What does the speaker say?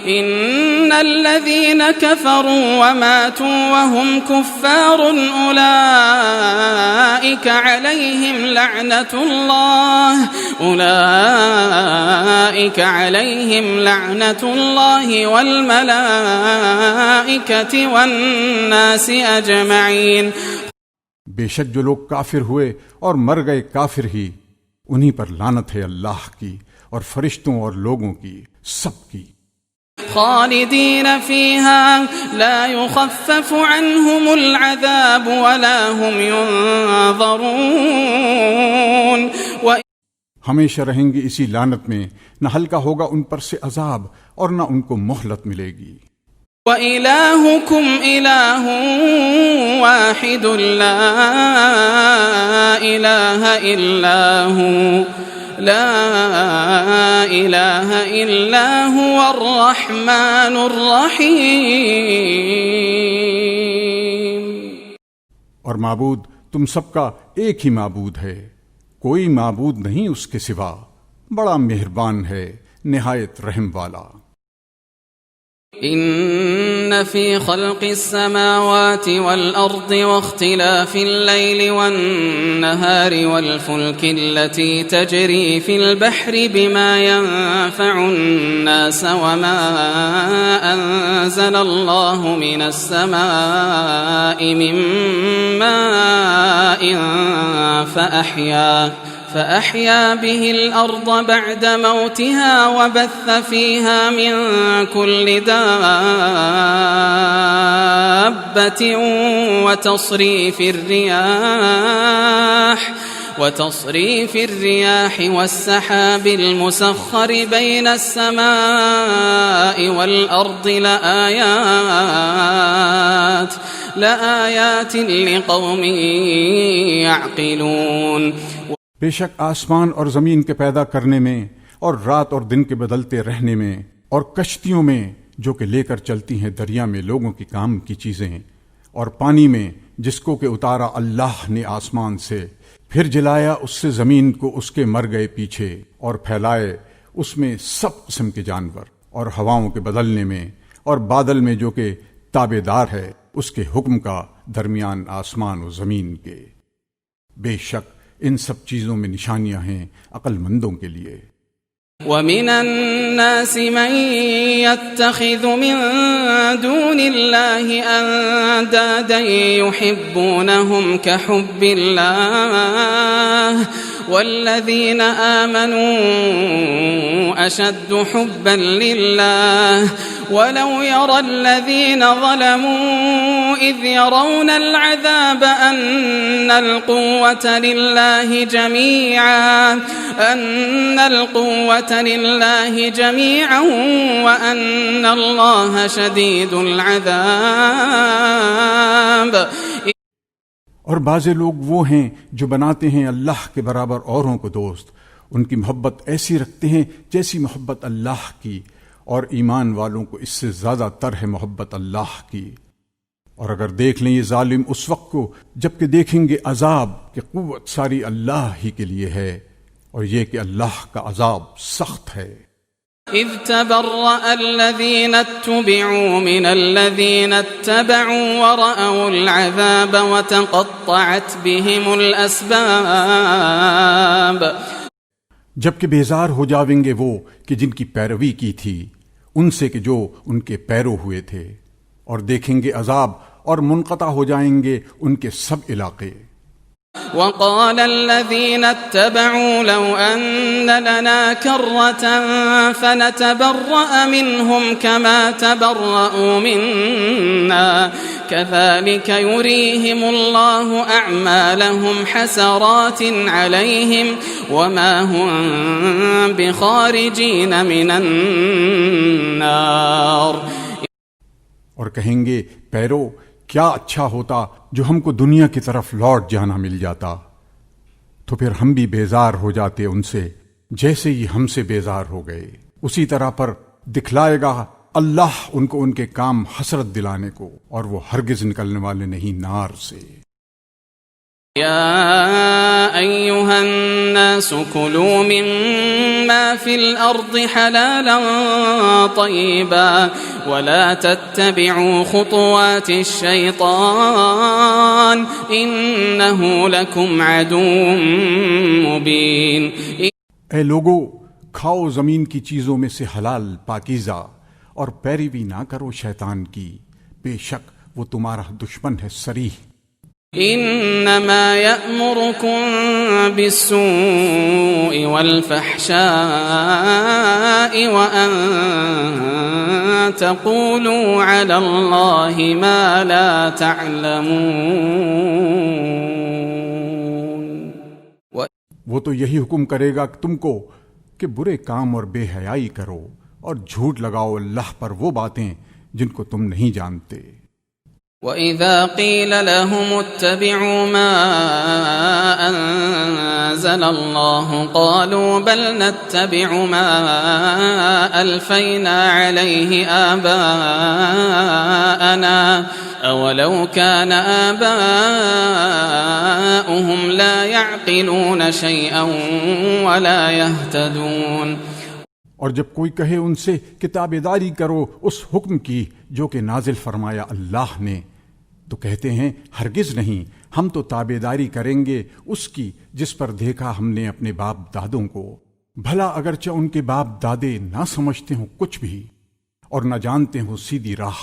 إن الذين كفروا وماتوا وهم كفار أولئك عليهم لعنة الله والملائكة والناس أجمعين۔ بے شک جو لوگ کافر ہوئے اور مر گئے کافر ہی، انہی پر لعنت ہے اللہ کی اور فرشتوں اور لوگوں کی، سب کی۔ خالدین فیہا لا یخفف عنہم العذاب ولا هم ينظرون۔ ہمیشہ رہیں گے اسی لعنت میں، نہ ہلکا ہوگا ان پر سے عذاب اور نہ ان کو مہلت ملے گی۔ وَإِلَٰهُكُمْ إِلَٰهٌ وَاحِدٌ لَا إِلَٰهَ إِلَّا هُوَ الرَّحْمَٰنُ الرَّحِيمُ۔ اور معبود تم سب کا ایک ہی معبود ہے، کوئی معبود نہیں اس کے سوا، بڑا مہربان ہے، نہایت رحم والا۔ إن في خلق السماوات والأرض واختلاف الليل والنهار والفلك التي تجري في البحر بما ينفع الناس وما أنزل الله من السماء من ماء فأحيا به الأرض بعد موتها وبث فيها من كل دابة وتصريف الرياح والسحاب المسخر بين السماء والأرض لآيات لقوم يعقلون۔ بے شک آسمان اور زمین کے پیدا کرنے میں اور رات اور دن کے بدلتے رہنے میں اور کشتیوں میں جو کہ لے کر چلتی ہیں دریا میں لوگوں کی کام کی چیزیں، اور پانی میں جس کو کہ اتارا اللہ نے آسمان سے، پھر جلایا اس سے زمین کو اس کے مر گئے پیچھے، اور پھیلائے اس میں سب قسم کے جانور، اور ہواؤں کے بدلنے میں اور بادل میں جو کہ تابع دار ہے اس کے حکم کا درمیان آسمان و زمین کے۔ بے شک ان سب چیزوں میں نشانیاں ہیں عقل مندوں کے لیے۔ وَمِنَ النَّاسِ مَن يَتَّخِذُ مِن دُونِ اللَّهِ أَندَادًا يُحِبُّونَهُمْ كَحُبِّ اللَّهِ وَالَّذِينَ آمَنُوا أَشَدُّ حُبًّا لِلَّهِ وَلَوْ يَرَى الَّذِينَ ظَلَمُوا إِذْ يَرَوْنَ الْعَذَابَ أَنَّ الْقُوَّةَ لِلَّهِ جَمِيعًا وَأَنَّ اللَّهَ شَدِيدُ الْعَذَابِ۔ اور بعض لوگ وہ ہیں جو بناتے ہیں اللہ کے برابر اوروں کو دوست، ان کی محبت ایسی رکھتے ہیں جیسی محبت اللہ کی، اور ایمان والوں کو اس سے زیادہ تر ہے محبت اللہ کی۔ اور اگر دیکھ لیں یہ ظالم اس وقت کو جبکہ دیکھیں گے عذاب کہ قوت ساری اللہ ہی کے لیے ہے، اور یہ کہ اللہ کا عذاب سخت ہے۔ اذ تبرأ الذين اتبعوا من الذين اتبعوا ورأوا العذاب وتقطعت بهم الأسباب۔ جبکہ بیزار ہو جاویں گے وہ کہ جن کی پیروی کی تھی ان سے کہ جو ان کے پیرو ہوئے تھے، اور دیکھیں گے عذاب اور منقطع ہو جائیں گے ان کے سب علاقے۔ وقال الذين اتبعوا لو أن لنا كرة فنتبرأ منهم كما تبرأوا منا كذلك يريهم الله أعمالهم حسرات عليهم وما هم بخارجين من النار۔ اور کہیں گے پیرو کیا اچھا ہوتا جو ہم کو دنیا کی طرف لوٹ جانا مل جاتا، تو پھر ہم بھی بیزار ہو جاتے ان سے جیسے یہ ہم سے بیزار ہو گئے۔ اسی طرح پر دکھلائے گا اللہ ان کو ان کے کام حسرت دلانے کو، اور وہ ہرگز نکلنے والے نہیں نار سے۔ يا أيها الناس كلوا مما في الأرض حلالا طيبا ولا تتبعوا خطوات الشيطان إنه لكم عدو مبين. اے لوگو، کھاؤ زمین کی چیزوں میں سے حلال پاکیزہ اور پیروی نہ کرو شیطان کی، بے شک وہ تمہارا دشمن ہے صریح. إنما يأمركم بالسوء والفحشاء وأن تقولوا على الله ما لا تعلمون. وہ تو یہی حکم کرے گا تم کو کہ برے کام اور بے حیائی کرو اور جھوٹ لگاؤ اللہ پر وہ باتیں جن کو تم نہیں جانتے. وَإِذَا قِيلَ لَهُمُ اتَّبِعُوا مَا أَنزَلَ اللَّهُ قَالُوا بَلْ نَتَّبِعُ مَا أَلْفَيْنَا عَلَيْهِ آبَاءَنَا أَوَلَوْ كَانَ آبَاؤُهُمْ لَا يَعْقِلُونَ شَيْئًا وَلَا يَهْتَدُونَ. اور جب کوئی کہے ان سے کہ تابعداری کرو اس حکم کی جو کہ نازل فرمایا اللہ نے، تو کہتے ہیں ہرگز نہیں، ہم تو تابعداری کریں گے اس کی جس پر دیکھا ہم نے اپنے باپ دادوں کو، بھلا اگرچہ ان کے باپ دادے نہ سمجھتے ہوں کچھ بھی اور نہ جانتے ہوں سیدھی راہ.